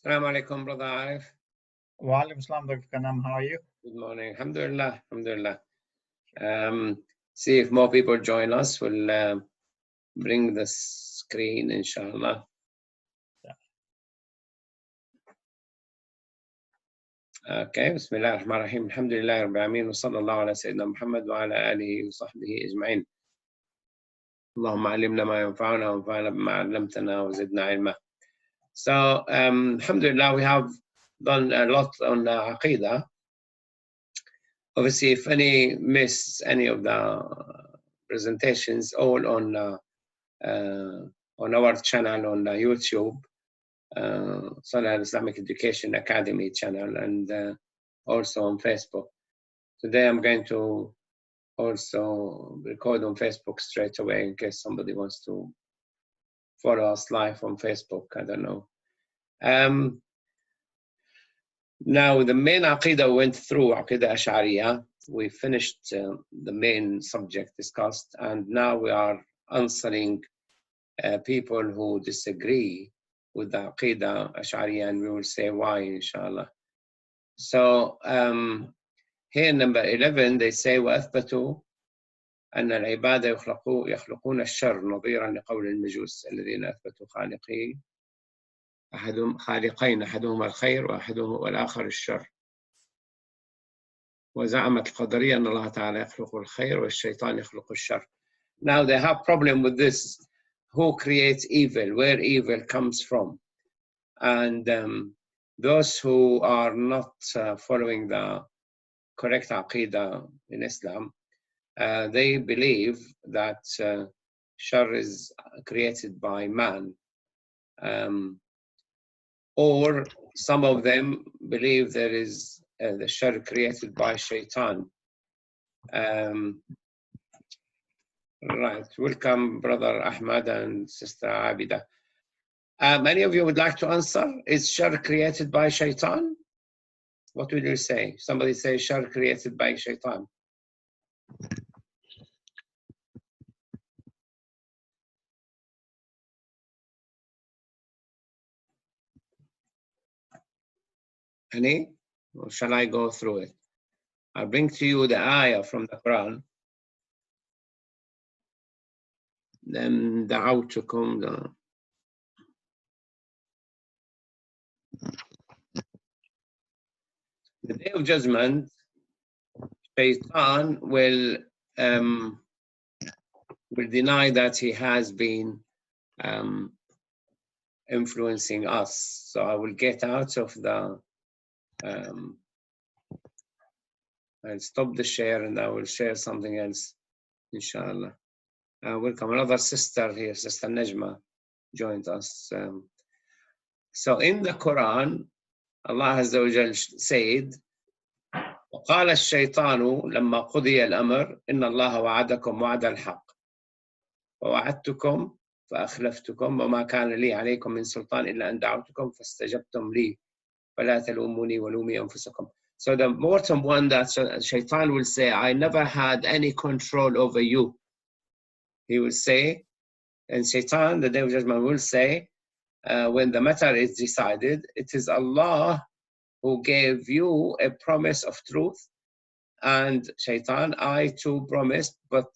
Assalamu alaikum, brother Arif. Wa alaikum assalam, Dr. Ghannam. How are you? Good morning. Alhamdulillah. Alhamdulillah. See if more people join us. We'll bring the screen, inshallah. Okay. Bismillah ar-Rahman ar-Rahim. Alhamdulillah Rabbil Alameen. Wa sallallahu ala Sayyidina Muhammad wa ala alihi wa sahbihi ajma'in. اللهم علمنا ما ينفعنا وانفعنا بما علمتنا وزدنا علما. So, alhamdulillah, we have done a lot on Aqeedah. Obviously, if any miss any of the presentations, all on our channel on YouTube, Salah Islamic Education Academy channel, and also on Facebook. Today I'm going to also record on Facebook straight away in case somebody wants to follow us live on Facebook. I don't know. Now, the main Aqeedah went through, Aqeedah Ash'ariyah. We finished the main subject discussed, and now we are answering people who disagree with the Aqeedah Ash'ariyah, and we will say why, inshallah. So, here, number 11, they say, وَأَثْبَتُوا أَنَّ الْعِبَادَ يَخْلُقُونَ الشَّرَّ نظيرا لقول المجوس الذين أثبتوا خالقين أحدهما الخير والآخر الشر وزعمت القدرية أن الله تعالى يخلق الخير والشيطان يخلق الشر. Now they have problem with this. Who creates evil? Where evil comes from? And those who are not following the correct Aqeedah in Islam, they believe that shar is created by man. Or some of them believe there is the shar created by shaitan. Right, welcome brother Ahmad and sister Abida. Many of you would like to answer, is shar created by shaitan? What would you say? Somebody say shar created by shaitan. Any? Or shall I go through it? I'll bring to you the ayah from the Quran. Then دعوتكم the day of judgment, Shaitan will deny that he has been influencing us. So I will get out of the I'll stop the share and I will share something else, inshallah. Welcome, another sister here, Sister Najma, joined us. So in the Quran, Allah Azza wa Jal said, وقال الشيطان لما قضي الأمر إن الله وعدكم وعد الحق ووعدتكم فأخلفتكم وما كان لي عليكم من سلطان إلا أن دعوتكم فاستجبتم لي فلا تلوموني ولومي أنفسكم. So the bottom one that Shaitan will say, I never had any control over you. He will say, and Shaitan, the day of judgment, will say, when the matter is decided, it is Allah who gave you a promise of truth. And Shaitan, I too promised, but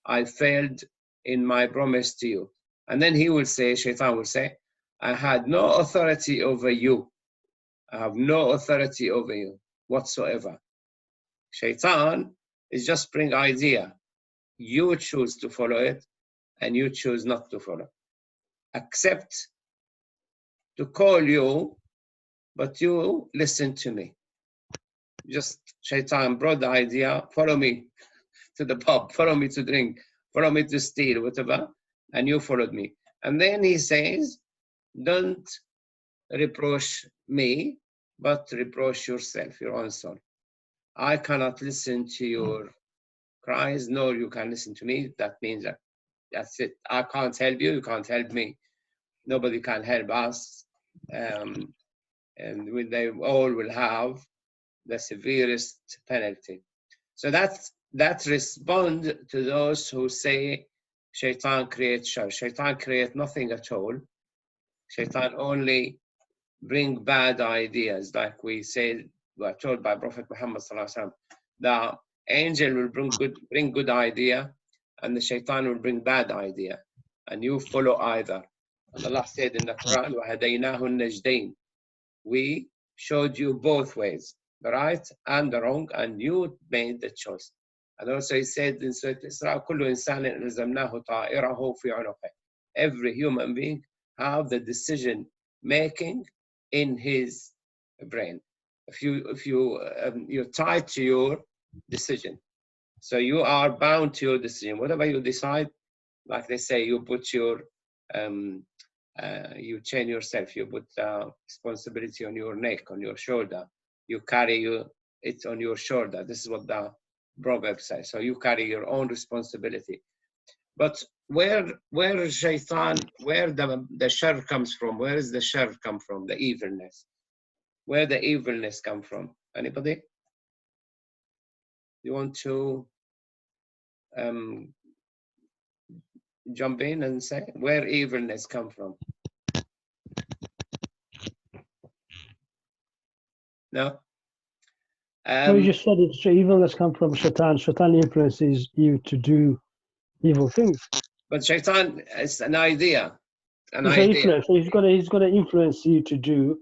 I failed in my promise to you. And then he will say, Shaitan will say, I had no authority over you. I have no authority over you whatsoever. Shaitan is just bring idea. You choose to follow it and you choose not to follow. Accept to call you, but you listen to me. Just Shaitan brought the idea, follow me to the pub, follow me to drink, follow me to steal, whatever, and you followed me. And then he says, don't reproach me, but reproach yourself, your own soul. I cannot listen to your cries, nor you can listen to me. That means that that's it. I can't help you, you can't help me. Nobody can help us. And they all will have the severest penalty. So that respond to those who say Shaitan creates shar. Shaitan creates nothing at all. Shaitan only bring bad ideas, like we were told by Prophet Muhammad sallallahu alaihi wasallam. The angel will bring good idea, and the shaitan will bring bad idea, and you follow either. And Allah said in the Quran, وَهَدَيْنَاهُ النَّجْدَيْنِ. We showed you both ways, the right and the wrong, and you made the choice. And also he said in Surah Al-Isra, كُلُّ إِنسَانٍ أَلْزَمْنَاهُ طَائِرَهُ فِي عُنُقِهِ. Every human being have the decision making in his brain. If you're tied to your decision, so you are bound to your decision. Whatever you decide, like they say, you put your you chain yourself. You put responsibility on your neck, on your shoulder. You carry it on your shoulder. This is what the proverb says. So you carry your own responsibility. But where shaitan, where the shar comes from? Where is the shar come from? The evilness. Where the evilness come from? Anybody? You want to jump in and say where evilness come from? No? Well, you just said it. So evilness comes from Shaitan. Shaitan influences you to do evil things. But shaitan is an idea. An It's idea. influence. So he's got to influence you to do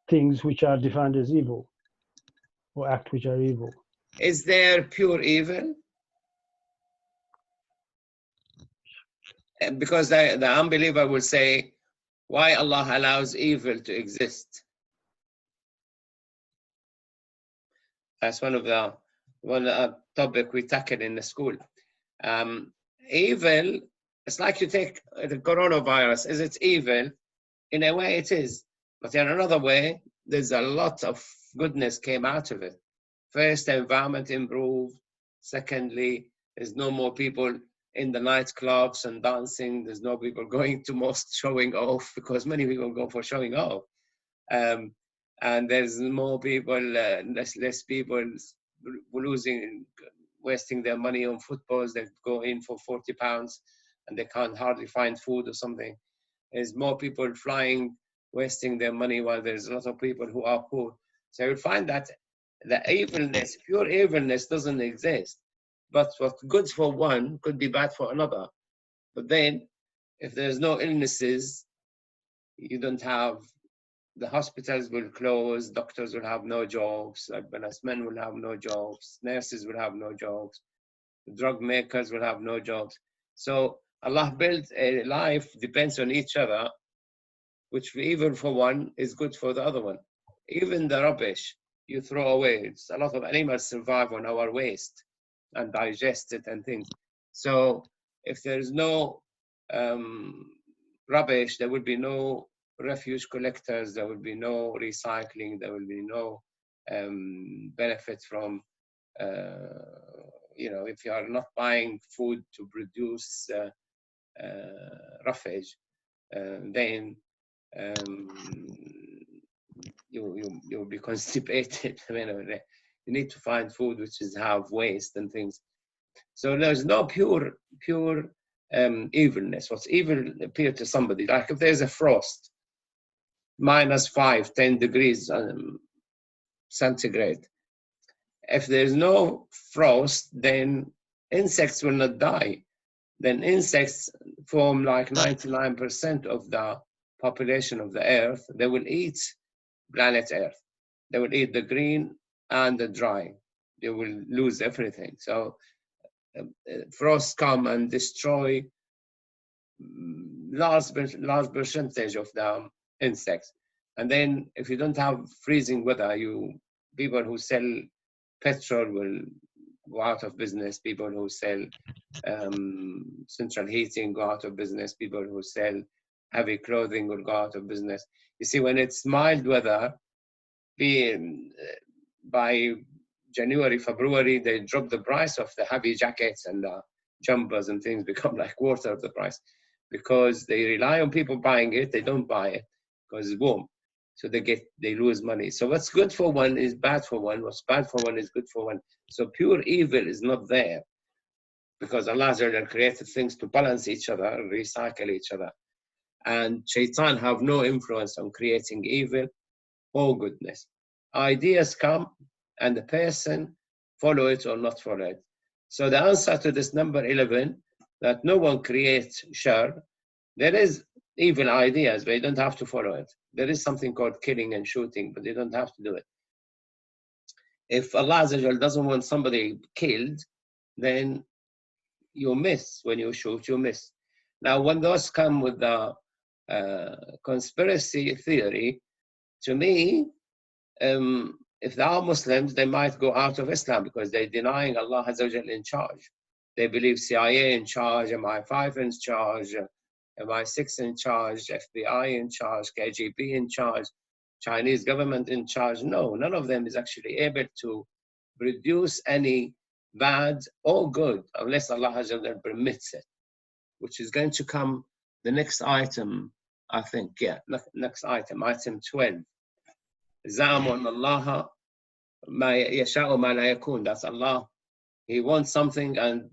things which are defined as evil, or act which are evil. Is there pure evil? Because the unbeliever will say, why Allah allows evil to exist? That's one of the topic we tackle in the school. Evil, it's like you take the coronavirus. Is it evil? In a way it is. But in another way, there's a lot of goodness came out of it. First, the environment improved. Secondly, there's no more people in the nightclubs and dancing. There's no people going to mosque showing off, because many people go for showing off. And there's more people, less people wasting their money on footballs. They go in for £40 and they can't hardly find food or something. There's more people flying, wasting their money, while there's a lot of people who are poor. So you'll find that the evilness, pure evilness, doesn't exist. But what's good for one could be bad for another. But then, if there's no illnesses, you don't have, the hospitals will close, doctors will have no jobs, men will have no jobs, nurses will have no jobs, drug makers will have no jobs. So Allah built a life depends on each other, which even for one is good for the other one. Even the rubbish you throw away, a lot of animals survive on our waste and digest it and things. So if there is no rubbish, there will be no refuge collectors, there will be no recycling, there will be no benefit from, if you are not buying food to produce roughage, then you'll be constipated. You need to find food which have waste and things. So there's no pure evilness. What's evil appear to somebody, like if there's a frost, -5, 10 degrees centigrade. If there's no frost, then insects will not die. Then insects form like 99% of the population of the earth. They will eat planet Earth. They will eat the green and the dry. They will lose everything. So frosts come and destroy large percentage of the insects. And then if you don't have freezing weather, people who sell petrol will go out of business. People who sell central heating go out of business. People who sell heavy clothing will go out of business. You see, when it's mild weather, by January, February, they drop the price of the heavy jackets, and the jumpers and things become like quarter of the price, because they rely on people buying it. They don't buy it because it's warm. So they lose money. So what's good for one is bad for one. What's bad for one is good for one. So pure evil is not there, because Allah created things to balance each other, recycle each other. And shaitan have no influence on creating evil. or goodness. Ideas come and the person follow it or not follow it. So the answer to this number 11, that no one creates shar, there is evil ideas, but you don't have to follow it. There is something called killing and shooting, but you don't have to do it. If Allah doesn't want somebody killed, then you miss. When you shoot, you miss. Now, when those come with the conspiracy theory, to me, if they are Muslims, they might go out of Islam because they're denying Allah in charge. They believe CIA in charge, MI5 in charge, MI6 in charge, FBI in charge, KGB in charge, Chinese government in charge. No, none of them is actually able to produce any bad or good unless Allah permits it, which is going to come the next item, I think. Yeah, next item, item 12. زعموا أن الله ما يشاء ما لا يكون. That's Allah. He wants something and it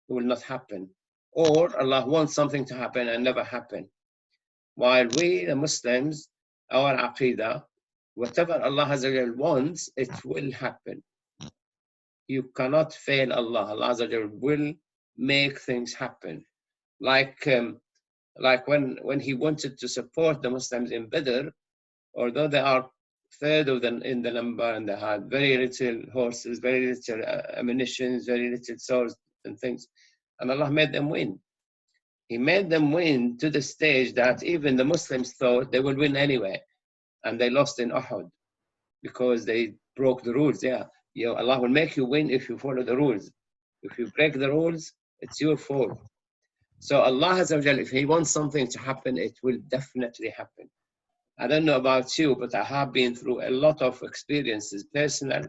will not happen. Or Allah wants something to happen and never happen. While we, the Muslims, our Aqeedah, whatever Allah wants, it will happen. You cannot fail Allah. Allah will make things happen. Like when He wanted to support the Muslims in Badr, although they are third of them in the number and they had very little horses, very little ammunition, very little swords and things, and Allah made them win. He made them win to the stage that even the Muslims thought they would win anyway, and they lost in Uhud because they broke the rules. Yeah, Allah will make you win if you follow the rules. If you break the rules, it's your fault. So Allah if He wants something to happen, it will definitely happen. I don't know about you, but I have been through a lot of experiences, personal,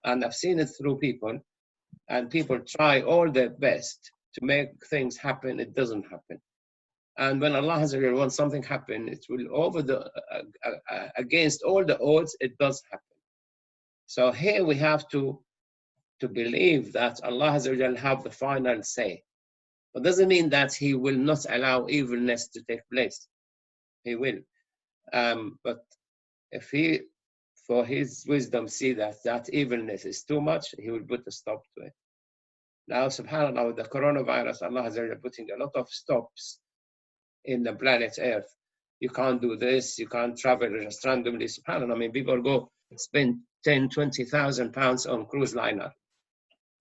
and I've seen it through people, and people try all their best to make things happen. It doesn't happen. And when Allah wants something happen, it will against all the odds, it does happen. So here we have to believe that Allah have the final say. But doesn't mean that He will not allow evilness to take place. He will. But if He, for His wisdom, see that evilness is too much, He will put a stop to it. Now, subhanAllah, with the coronavirus, Allah is putting a lot of stops in the planet Earth. You can't do this, you can't travel just randomly. SubhanAllah, I mean, people go spend 10, 20,000 pounds on cruise liner.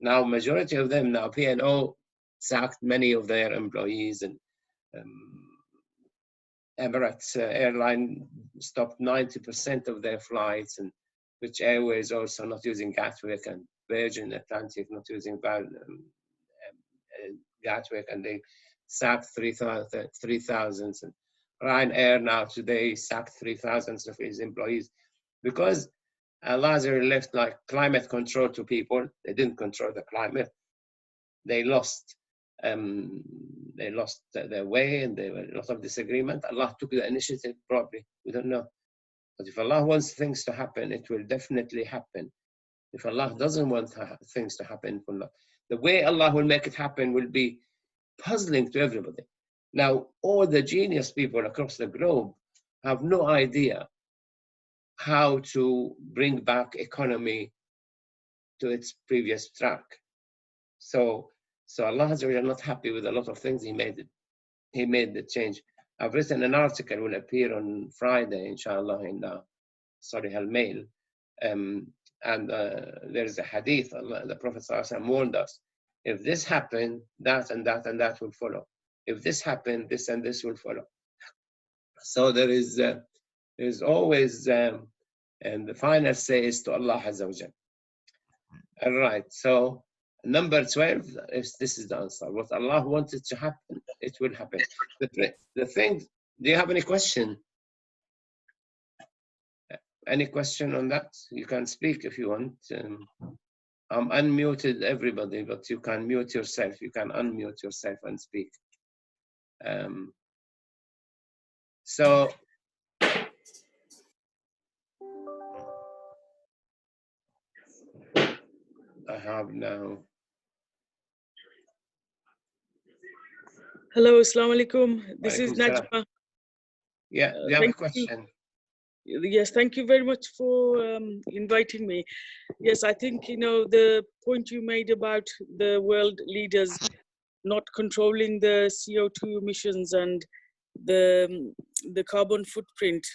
Now, majority of them now, P&O sacked many of their employees, and Emirates airline stopped 90% of their flights, and British Airways also not using Gatwick, and Virgin Atlantic not using Gatwick, and they sacked 3,000. And Ryanair now today sacked 3,000 of his employees because Allah left like climate control to people. They didn't control the climate. They lost their way, and there were a lot of disagreement. Allah took the initiative, probably. We don't know. But if Allah wants things to happen, it will definitely happen. If Allah doesn't want things to happen, it will not. The way Allah will make it happen will be puzzling to everybody. Now, all the genius people across the globe have no idea how to bring back economy to its previous track. So Allah is not happy with a lot of things. He made the change. I've written an article, will appear on Friday, inshallah, in the Sahih al-Mail. And there's a hadith, the Prophet ﷺ warned us, if this happened, that and that and that will follow. If this happened, this and this will follow. So there's always, and the final say is to Allah Azza wa Jal. All right, so number 12, this is the answer. What Allah wanted to happen, it will happen. The thing, do you have any question? Any question on that? You can speak if you want. I'm unmuted, everybody, but you can mute yourself. You can unmute yourself and speak. So I have now. Hello, Assalamu alaikum. This is Najma. Yeah, do you have a question? Yes, thank you very much for inviting me. Yes, I think, you know, the point you made about the world leaders not controlling the CO2 emissions and the carbon footprint,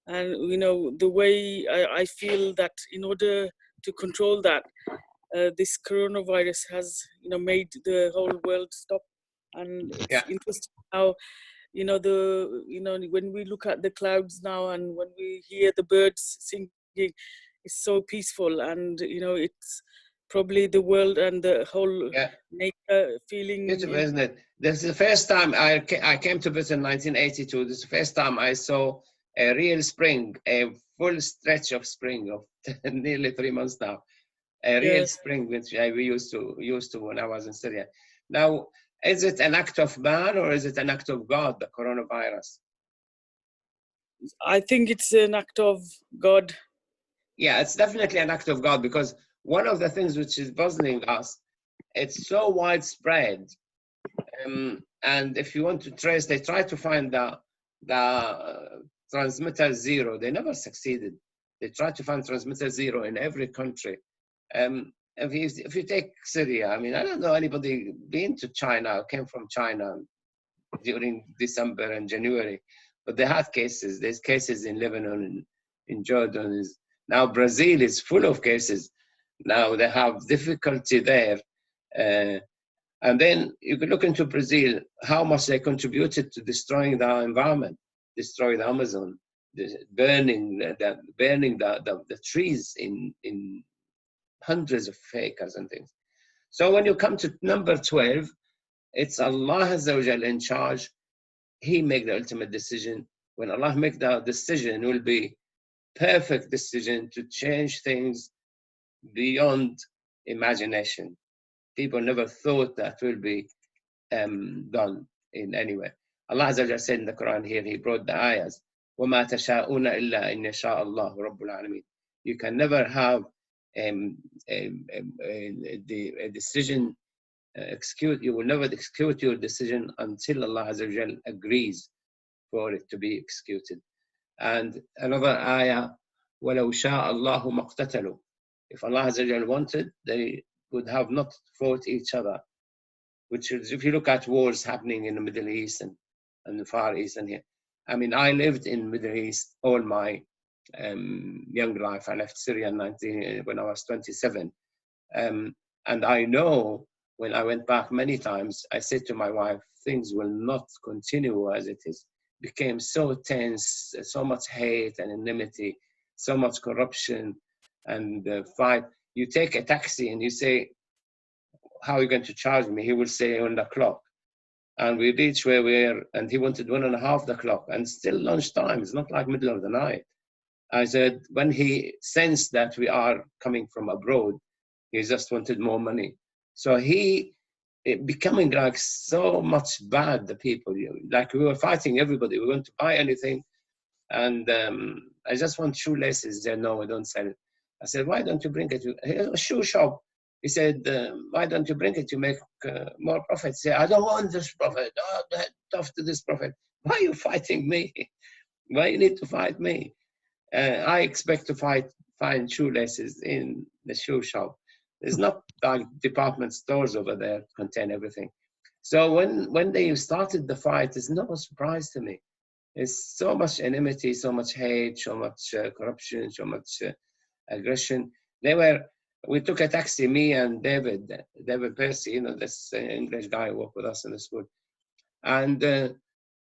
and, you know, the way I feel that in order to control that, this coronavirus has, you know, made the whole world stop. And it's interesting how, you know, when we look at the clouds now and when we hear the birds singing, it's so peaceful. And, you know, it's probably the world and the whole nature feeling. Beautiful, isn't it? This is the first time I came to visit in 1982. This is the first time I saw a real spring, a full stretch of spring of nearly 3 months now. A real spring, which we used to when I was in Syria. Now, is it an act of man or is it an act of God, the coronavirus? I think it's an act of God. Yeah, it's definitely an act of God, because one of the things which is puzzling us, it's so widespread. And if you want to trace, they try to find the transmitter zero. They never succeeded. They tried to find transmitter zero in every country. If you take Syria, I mean, I don't know anybody been to China, came from China during December and January, but they had cases. There's cases in Lebanon, in Jordan. Now Brazil is full of cases. Now they have difficulty there. And then you could look into Brazil, how much they contributed to destroying the environment, destroying the Amazon, burning the trees in hundreds of acres and things. So when you come to number 12, it's Allah Azza wa Jal in charge. He make the ultimate decision. When Allah make the decision, it will be perfect decision to change things beyond imagination. People never thought that will be done in any way. Allah Azza wa Jal said in the Quran here, He brought the ayahs, وَمَا تَشَاءُونَ إِلَّا إِنْ يَشَاءَ اللَّهُ رَبُّ الْعَالَمِينَ. You can never have a decision you will never execute your decision until Allah Azza wa Jal agrees for it to be executed. And another ayah, وَلَوْ شَاءَ اللَّهُ مَقْتَتَلُوا. If Allah Azza wa Jal wanted, they would have not fought each other. Which is, if you look at wars happening in the Middle East and the Far East and here. I mean, I lived in Middle East all my young life. I left Syria when I was 27. And I know when I went back many times, I said to my wife, things will not continue as it is. It became so tense, so much hate and enmity, so much corruption and fight. You take a taxi and you say, how are you going to charge me? He will say on the clock. And we reach where we are, and he wanted 1.5 the clock, and still lunchtime. It's not like middle of the night. I said, when he sensed that we are coming from abroad, he just wanted more money. So he becoming like so much bad, the people. Like we were fighting everybody. We want to buy anything. And I just want shoelaces. He said, no, we don't sell it. I said, why don't you bring it to a shoe shop? He said, why don't you bring it to make more profit? He said, I don't want this profit. Oh, tough to this profit. Why are you fighting me? Why you need to fight me? I expect to find shoelaces in the shoe shop. There's not like department stores over there to contain everything. So when they started the fight, it's no surprise to me. There's so much enmity, so much hate, so much corruption, so much aggression. We took a taxi, me and David Percy, you know, this English guy who worked with us in the school. And the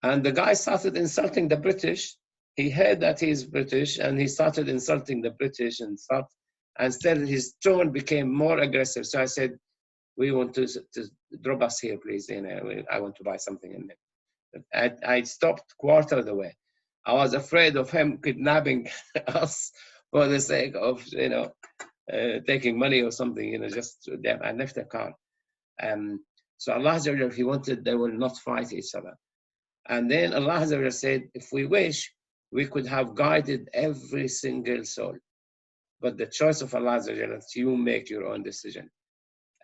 guy started insulting the British. He heard that he's British and he started insulting the British and instead his tone became more aggressive. So I said, we want to drop us here, please. You know, I want to buy something in there. I stopped quarter of the way. I was afraid of him kidnapping us for the sake of, you know, taking money or something, you know, just I left the car. So Allah Azza wa Jal, He wanted, they will not fight each other. And then Allah Azza wa Jal said, if we wish, we could have guided every single soul. But the choice of Allah Azza wa Jal is you make your own decision.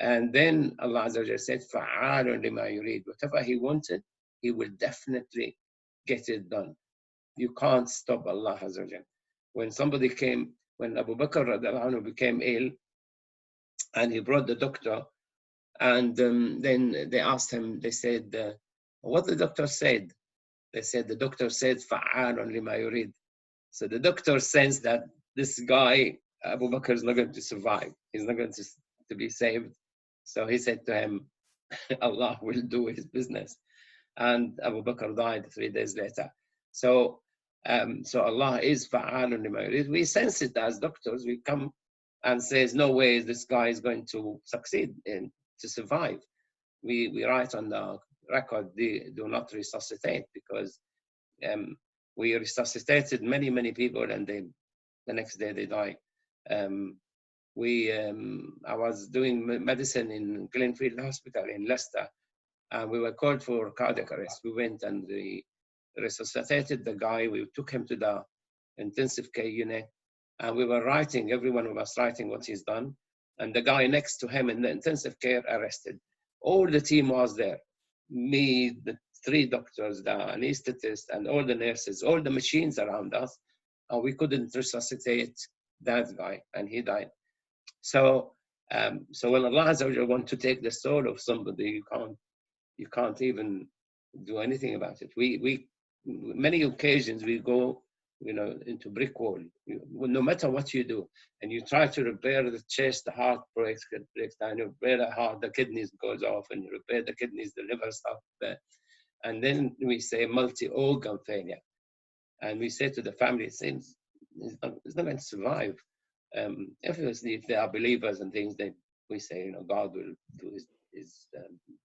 And then Allah Azza wa Jal said, فَعَالٌ لِمَا يُرِيدُ. Whatever He wanted, He will definitely get it done. You can't stop Allah Azza wa Jal. when somebody came, when Abu Bakr became ill, and he brought the doctor, and then they asked him, they said, what the doctor said? They said, the doctor said, فَعَالٌ لِمَا يُرِيد. So the doctor sensed that this guy, Abu Bakr, is not going to survive. He's not going to be saved. So he said to him, Allah will do his business. And Abu Bakr died 3 days later. So Allah is fa'alun lima yurid. We sense it as doctors. We come and says, no way this guy is going to succeed to survive. We write on the record, do not resuscitate, because we resuscitated many people, and the next day they die. I was doing medicine in Glenfield Hospital in Leicester, and we were called for cardiac arrest. We went and we resuscitated the guy. We took him to the intensive care unit, and we were writing, every one of us writing what he's done. And the guy next to him in the intensive care arrested. All the team was there. Me, the 3 doctors, the anesthetist, and all the nurses, all the machines around us. And we couldn't resuscitate that guy, and he died. So when Allah Azza wa Jalla wants to take the soul of somebody, you can't even do anything about it. We many occasions we go, into brick wall. No matter what you do, and you try to repair the chest, the heart breaks down. You repair the heart, the kidneys goes off, and you repair the kidneys, the liver stuff there. And then we say multi-organ failure, and we say to the family, it seems it's not going to survive. Obviously, if they are believers and things, then we say, God will do his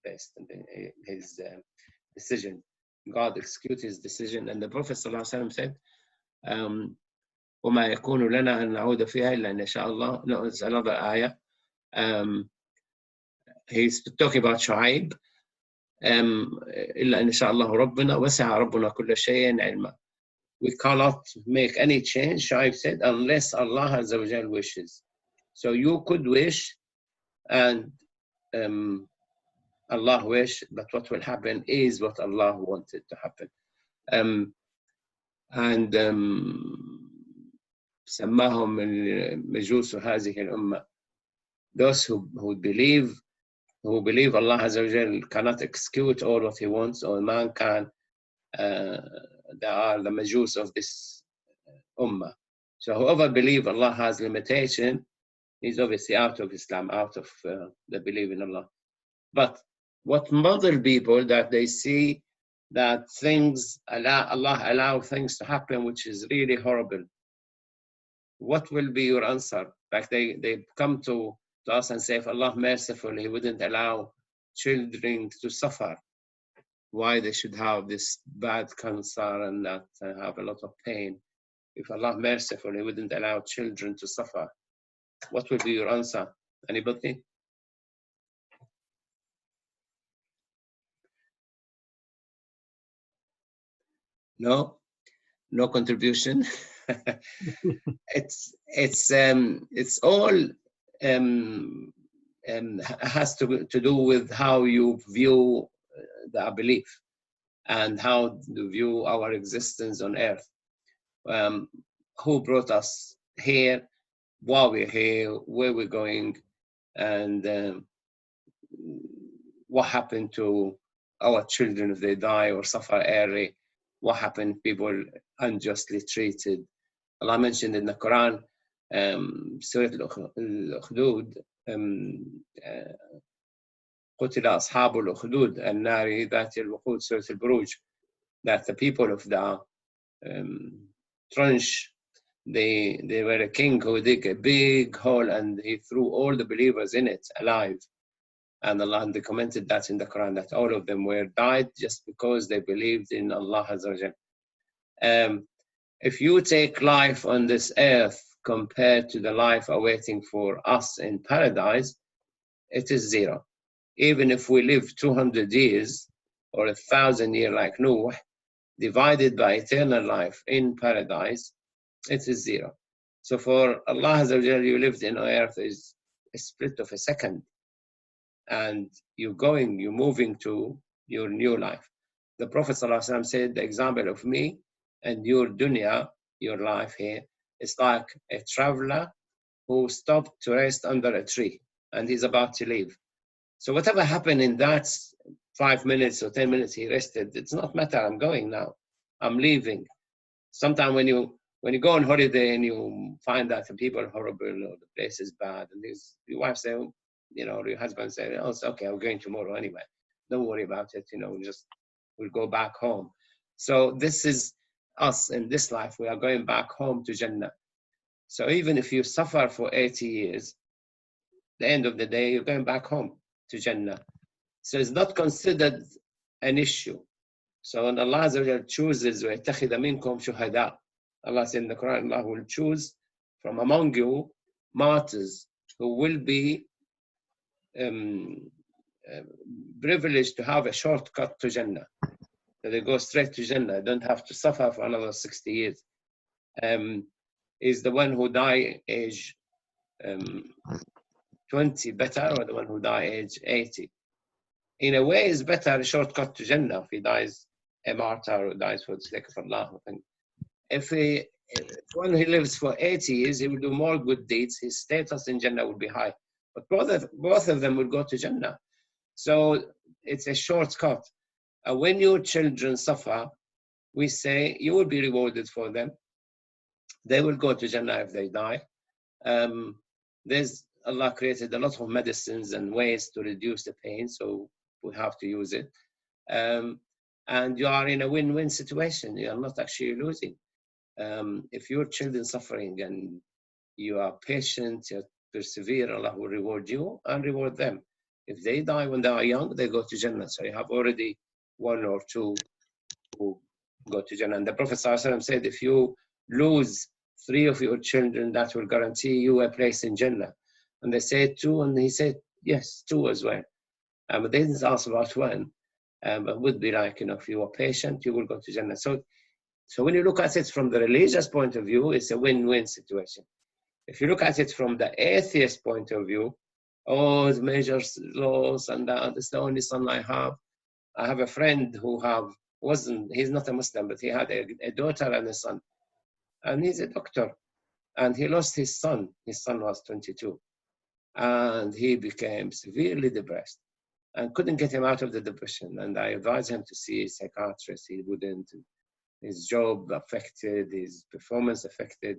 best and his decision. God execute his decision. And the Prophet ﷺ said, وَمَا يَكُونُ لَنَا أَن نَعُودَ فِيهَا إِلَّا إِنْ شَاءَ اللَّهُ. No, it's another ayah. He's talking about Shu'aib. إِلَّا إِنْ شَاءَ اللَّهُ رَبُّنَا وَسَعَ رَبُّنَا كُلَّ شَيْءٍ عِلْمًا. We cannot make any change, Shu'aib said, unless Allah Azza wa Jal wishes. So you could wish, and Allah wish, but what will happen is what Allah wanted to happen. سماهم المجوس هذه الأمة. Those who believe Allah Azza wa Jal cannot execute all what he wants, or man can. They are the majus of this ummah. So whoever believes Allah has limitation, he's obviously out of Islam, out of the belief in Allah. But what model people that they see that things, Allah allow things to happen which is really horrible. What will be your answer? Like they come to us and say, if Allah merciful, he wouldn't allow children to suffer. Why they should have this bad cancer and that have a lot of pain. If Allah merciful, he wouldn't allow children to suffer. What would be your answer? Anybody? No contribution. It's all has to do with how you view the belief and how you view our existence on earth. Who brought us here, why we're here, where we're going, and what happened to our children if they die or suffer early, what happened if people unjustly treated. Allah mentioned in the Quran, Surah Al-Ukhdud, قتل أصحاب الأخدود النار ذات الوقود, Surah Al-Buruj, that the people of the trench, they were a king who dig a big hole and he threw all the believers in it alive. And Allah commented that in the Quran, that all of them were died just because they believed in Allah Azza wa Jal. If you take life on this earth compared to the life awaiting for us in paradise, it is 0. Even if we live 200 years or 1,000 years like Noah, divided by eternal life in paradise, it is 0. So for Allah Azza wa Jal, you lived in earth is a split of a second. And you're moving to your new life. The Prophet ﷺ said, the example of me and your dunya, your life here, It's like a traveler who stopped to rest under a tree and he's about to leave. So whatever happened in that 5 minutes or 10 minutes he rested, it's not matter. I'm going now. I'm leaving. Sometimes when you go on holiday and you find that the people are horrible or the place is bad, and your wife say, you know, or your husband say, oh, it's okay, I'm going tomorrow anyway. Don't worry about it. You know, we'll go back home. So this is us in this life. We are going back home to Jannah. So even if you suffer for 80 years, the end of the day, you're going back home to Jannah. So it's not considered an issue. So when Allah Azza wa Jalla chooses, وَيَتَّخِذَ مِنْكُمْ شُهَدَاءَ, Allah said in the Quran, Allah will choose from among you martyrs who will be privileged to have a shortcut to Jannah. So they go straight to Jannah, don't have to suffer for another 60 years. Is the one who die age 20 better, or the one who die age 80? In a way, it's better a shortcut to Jannah if he dies a martyr or dies for the sake of Allah. If one who lives for 80 years, he will do more good deeds, his status in Jannah will be high. But both of them will go to Jannah. So it's a shortcut. When your children suffer, we say you will be rewarded for them. They will go to Jannah if they die. Allah created a lot of medicines and ways to reduce the pain, so we have to use it. And you are in a win-win situation. You are not actually losing. If your children suffering and you are patient, you persevere, Allah will reward you and reward them. If they die when they are young, they go to Jannah. So you have already one or two who go to Jannah. And the Prophet ﷺ said, if you lose 3 of your children, that will guarantee you a place in Jannah. And they said 2, and he said, yes, 2 as well. But they didn't ask about 1. But it would be like, you know, if you are patient, you will go to Jannah. So when you look at it from the religious point of view, it's a win-win situation. If you look at it from the atheist point of view, oh, the major laws and that, it's the only son I have. I have a friend who he's not a Muslim, but he had a daughter and a son. And he's a doctor. And he lost his son. His son was 22. And he became severely depressed and couldn't get him out of the depression. And I advised him to see a psychiatrist. He wouldn't. His job affected, his performance affected.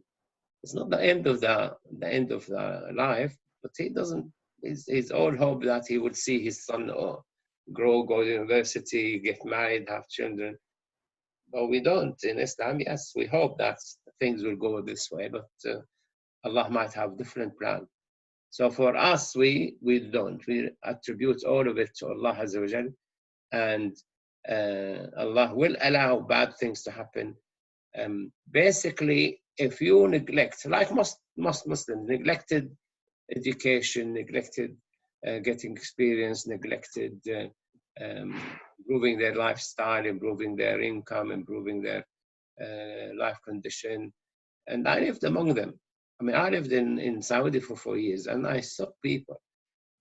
It's not the end of the life, but he doesn't. His all hope that he would see his son grow, go to university, get married, have children. But we don't in Islam. Yes, we hope that things will go this way, but Allah might have different plan. So for us, we don't. We attribute all of it to Allah Azza wa Jal, and Allah will allow bad things to happen. Basically, if you neglect, like most Muslims, neglected education, neglected getting experience, neglected improving their lifestyle, improving their income, improving their life condition. And I lived among them. I mean, I lived in Saudi for 4 years, and I saw people.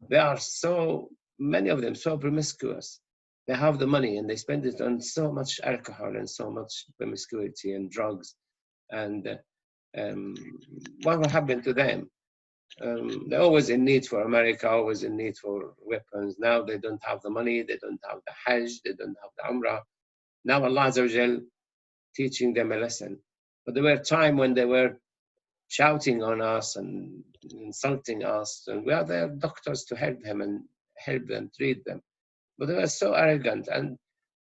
They are so, many of them, so promiscuous. They have the money and they spend it on so much alcohol and so much promiscuity and drugs. And what will happen to them? They're always in need for America, always in need for weapons. Now they don't have the money, they don't have the Hajj, they don't have the Umrah. Now Allah Azza wa Jal teaching them a lesson. But there were times when they were shouting on us and insulting us, and we are their doctors to help them and help them, treat them. But they were so arrogant, and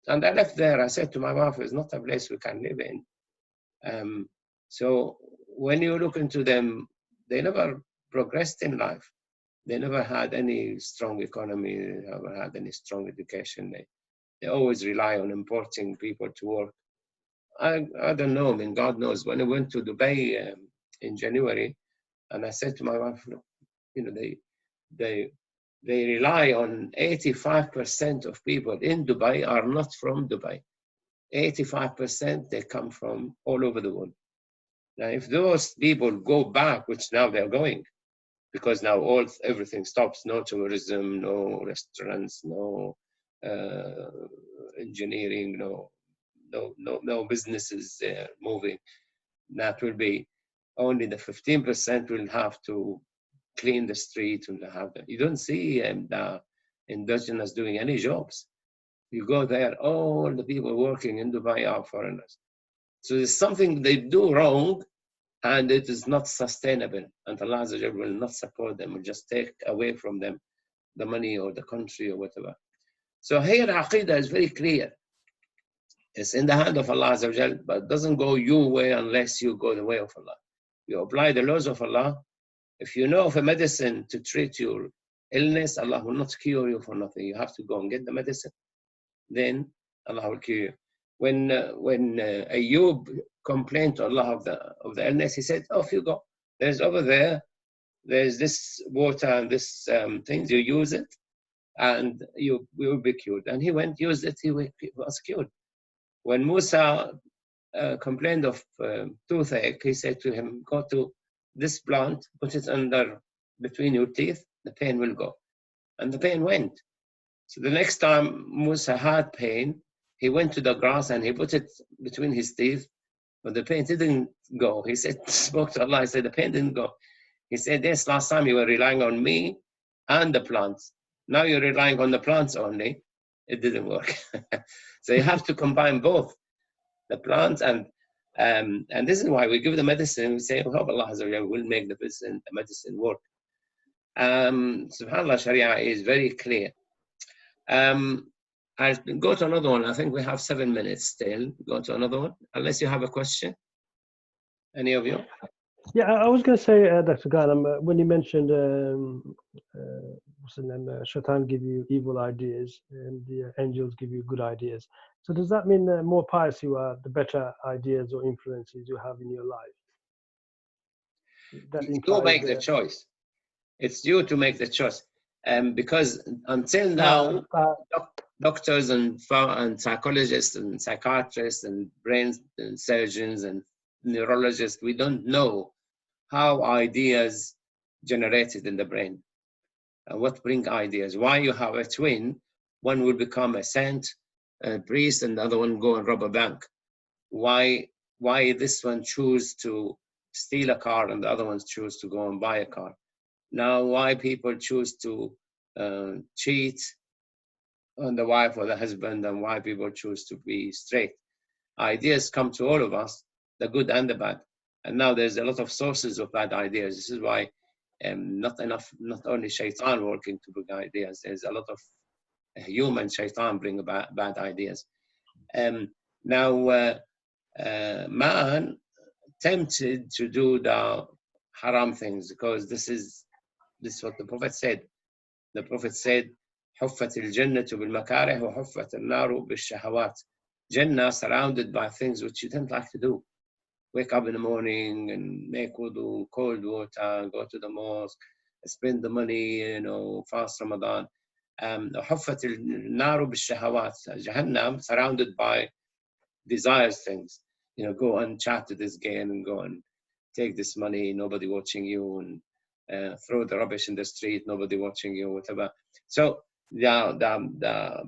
I left there. I said to my wife, it's not a place we can live in. So when you look into them, they never progressed in life. They never had any strong economy, they never had any strong education. They always rely on importing people to work. I don't know, I mean, God knows. When I went to Dubai in January, and I said to my wife, look, you know, they rely on 85% of people in Dubai are not from Dubai. 85% they come from all over the world. Now, if those people go back, which now they're going, because now everything stops, no tourism, no restaurants, no engineering, no businesses moving. That will be, only the 15% will have to clean the street. You don't see the indigenous doing any jobs. You go there, all the people working in Dubai are foreigners. So there's something they do wrong, and it is not sustainable. And Allah will not support them, will just take away from them the money or the country or whatever. So here, Aqeedah is very clear. It's in the hand of Allah, but it doesn't go your way unless you go the way of Allah. You apply the laws of Allah. If you know of a medicine to treat your illness, Allah will not cure you for nothing. You have to go and get the medicine. Then Allah will cure you. When Ayub complained to Allah of the illness, he said, off you go. There's over there, there's this water and this things, you use it, and you will be cured. And he went, used it, he was cured. When Musa complained of toothache, he said to him, go to this plant, put it under between your teeth, the pain will go. And the pain went. So the next time Musa had pain, he went to the grass and he put it between his teeth, but the pain didn't go. He said, spoke to Allah, he said, the pain didn't go. He said, yes, last time you were relying on me and the plants. Now you're relying on the plants only. It didn't work. So you have to combine both, the plants and this is why we give the medicine. We say, hope Allah will make the medicine work. SubhanAllah, Sharia is very clear. I'll go to another one. I think we have 7 minutes still. Go to another one, unless you have a question. Any of you? Yeah, I was going to say, Dr. Ghannam, when you mentioned what's the name, Shaitan give you evil ideas and the angels give you good ideas. So does that mean the more pious you are, the better ideas or influences you have in your life? That you make the choice. It's you to make the choice. Because until now, doctors and psychologists and psychiatrists and brain surgeons and neurologists, we don't know how ideas generated in the brain and what bring ideas. Why you have a twin, one will become a saint, a priest, and the other one go and rob a bank. Why this one choose to steal a car and the other ones choose to go and buy a car? Now, why people choose to cheat on the wife or the husband, and why people choose to be straight? Ideas come to all of us, the good and the bad. And now there's a lot of sources of bad ideas. This is why not only shaitan working to bring ideas, there's a lot of human shaitan bring about bad ideas. Now, man tempted to do the haram things because this is what the Prophet said. The Prophet said, حُفَّتِ الْجَنَّةُ بِالْمَكَارِهِ وَحُفَّتِ النَّارُ بِالشَّهَوَاتِ. Jannah surrounded by things which you didn't like to do. Wake up in the morning and make wudu, cold water, go to the mosque, spend the money, fast Ramadan. حُفَّتِ النَّارُ بِالشَّهَوَاتِ. Jahannam surrounded by desires things. Go and chat to this guy and go and take this money, nobody watching you, and throw the rubbish in the street, nobody watching you, whatever. So the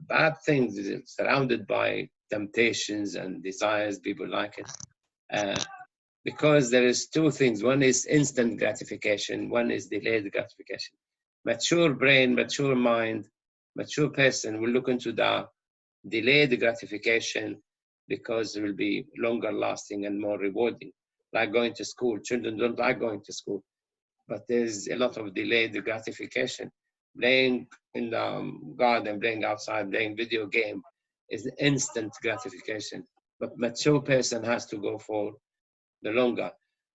bad things is surrounded by temptations and desires, people like it. Because there is two things. One is instant gratification, one is delayed gratification. Mature brain, mature mind, mature person will look into the delayed gratification because it will be longer lasting and more rewarding. Like going to school. Children don't like going to school, but there's a lot of delayed gratification. Playing in the garden, playing outside, playing video game is instant gratification. But mature person has to go for the longer.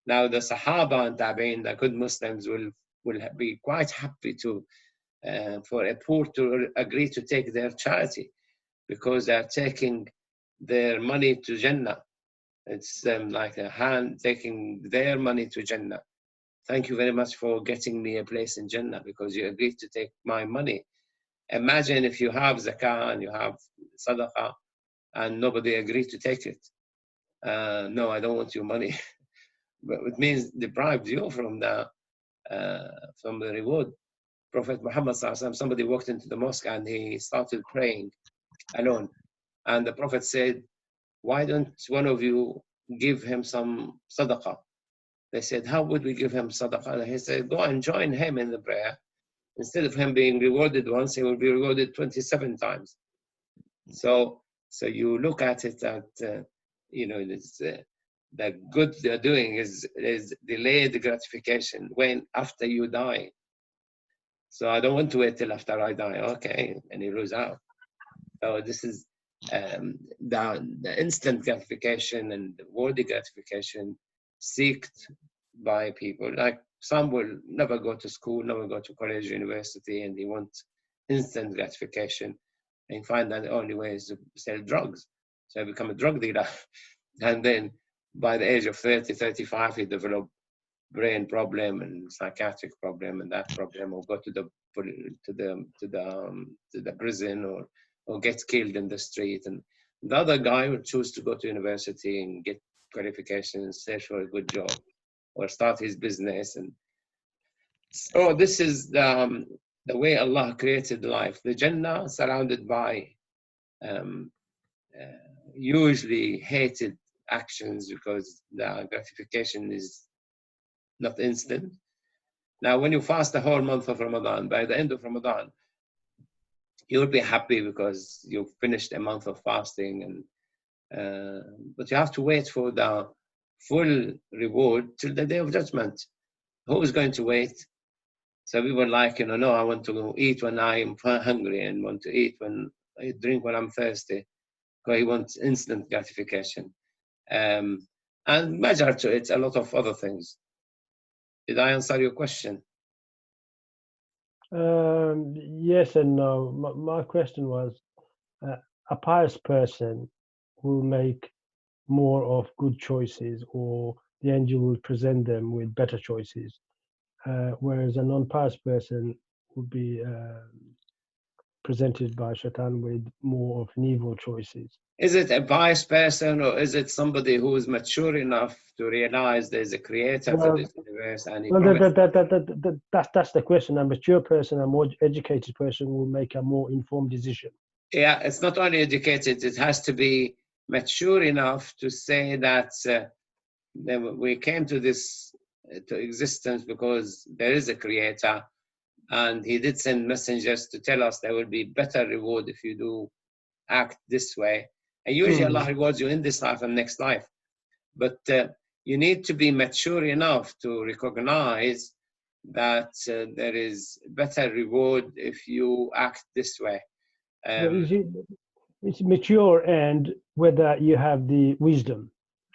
Now the Sahaba and Tabi'in, the good Muslims, will be quite happy to for a poor to agree to take their charity because they're taking their money to Jannah. It's like a hand taking their money to Jannah. Thank you very much for getting me a place in Jannah because you agreed to take my money. Imagine if you have zakah and you have sadaqah and nobody agreed to take it. No, I don't want your money. But it means deprived you from the reward. Prophet Muhammad, somebody walked into the mosque and he started praying alone. And the Prophet said, why don't one of you give him some sadaqah? They said, how would we give him sadaqah? He said, go and join him in the prayer. Instead of him being rewarded once, he will be rewarded 27 times. So you look at it that, you know, the good they're doing is delayed gratification when after you die. So I don't want to wait till after I die. Okay, and you lose out. So this is the instant gratification and the worthy gratification seeked by people. Like some will never go to school, never go to college, university, and they want instant gratification. And find that the only way is to sell drugs. So I become a drug dealer. And then by the age of 30, 35, he develop brain problem and psychiatric problem and that problem, or go to the prison or gets killed in the street. And the other guy would choose to go to university and get qualifications, search for a good job, or start his business. And so this is the way Allah created life. The Jannah surrounded by usually hated actions because the gratification is not instant. Now, when you fast the whole month of Ramadan, by the end of Ramadan, you'll be happy because you've finished a month of fasting, and but you have to wait for the full reward till the day of judgment. Who is going to wait? So we were like, you know, no, I want to eat when I'm hungry and want to eat when I drink when I'm thirsty. Because he wants instant gratification. And measure to it a lot of other things. Did I answer your question? Yes and no. My question was, a pious person will make more of good choices, or the angel will present them with better choices, whereas a non-pious person would be presented by Shaitan with more of evil choices. Is it a pious person, or is it somebody who is mature enough to realize there's a creator to this universe? And That's the question. A mature person, a more educated person will make a more informed decision. Yeah, it's not only educated, it has to be mature enough to say that we came to this to existence because there is a creator, and he did send messengers to tell us there will be better reward if you do act this way. And usually Allah rewards you in this life and next life. But you need to be mature enough to recognize that there is better reward if you act this way. It's mature and whether you have the wisdom.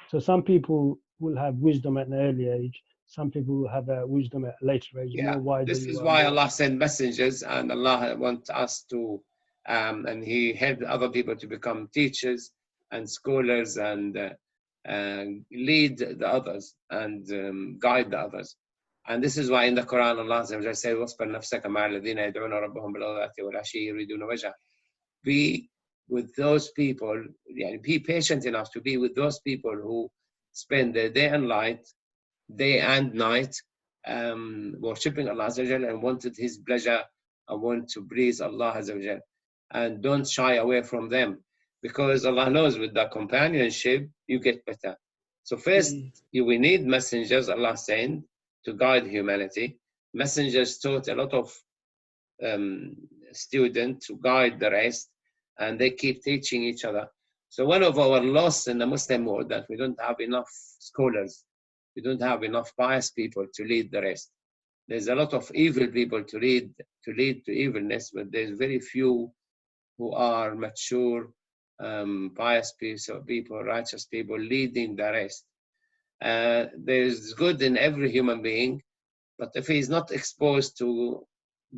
So some people will have wisdom at an early age. Some people will have wisdom at a later age. Yeah, this is why Allah sent messengers, and Allah wants us to, and He helped other people to become teachers and scholars and lead the others and guide the others. And this is why in the Quran Allah says, وَاصْبِرْ نَفْسَكَ مَعَ الَّذِينَ يَدْعُونَ رَبَّهُم بِالْغَدَاةِ وَالْعَشِيِّ يُرِيدُونَ وَجْهَهُ. Be with those people, be patient enough to be with those people who spend their day and night worshipping Allah and wanted His pleasure and want to please Allah, and don't shy away from them, because Allah knows with the companionship you get better. So first we need messengers Allah sent to guide humanity. Messengers taught a lot of students to guide the rest, and they keep teaching each other. So one of our loss in the Muslim world that we don't have enough scholars. We don't have enough pious people to lead the rest. There's a lot of evil people to lead to evilness, but there's very few who are mature, pious people, righteous people leading the rest. There's good in every human being, but if he's not exposed to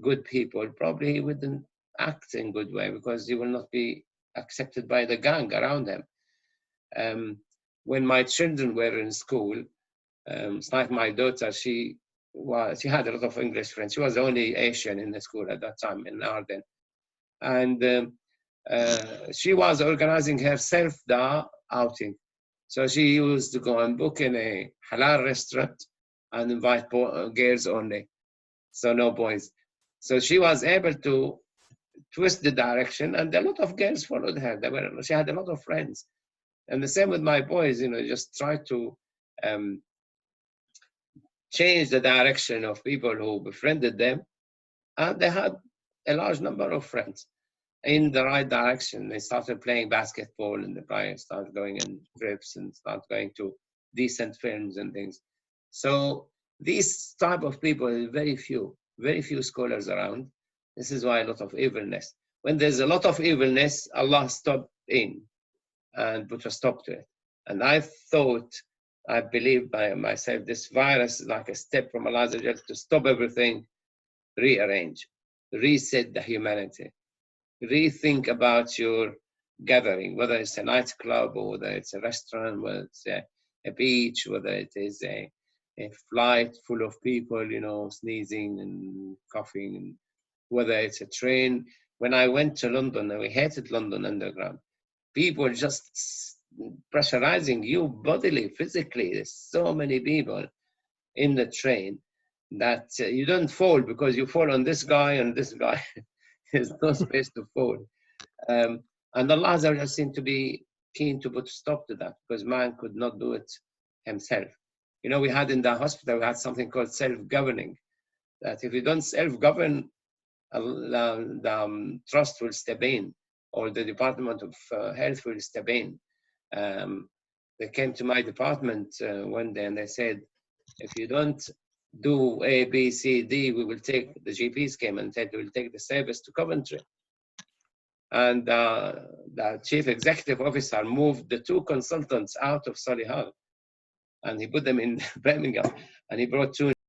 good people, probably he wouldn't act in good way because he will not be accepted by the gang around him. When my children were in school, it's like my daughter, she had a lot of English friends. She was the only Asian in the school at that time in Arden. And she was organizing herself the outing. So she used to go and book in a halal restaurant and invite girls only. So no boys. So she was able to twist the direction, and a lot of girls followed her. She had a lot of friends. And the same with my boys, just try to changed the direction of people who befriended them, and they had a large number of friends in the right direction. They started playing basketball in the prior, started going in trips and started going to decent films and things. So these type of people, very few scholars around. This is why a lot of evilness. When there's a lot of evilness, Allah stopped in and put a stop to it. And I believe by myself, this virus is like a step from Allah to stop everything, rearrange, reset the humanity, rethink about your gathering, whether it's a nightclub or whether it's a restaurant, whether it's a beach, whether it is a flight full of people, you know, sneezing and coughing, and whether it's a train. When I went to London, and we hated London Underground, people just pressurizing you bodily, physically. There's so many people in the train that you don't fall because you fall on this guy and this guy. There's no space to fall. And Allah seemed to be keen to put a stop to that because man could not do it himself. You know, we had in the hospital, we had something called self-governing, that if you don't self-govern, the trust will step in, or the Department of Health will step in. They came to my department one day and they said, if you don't do A, B, C, D, we will take, the GPs came and said, we will take the service to Coventry. And the chief executive officer moved the 2 consultants out of Solihull and he put them in Birmingham, and he brought 2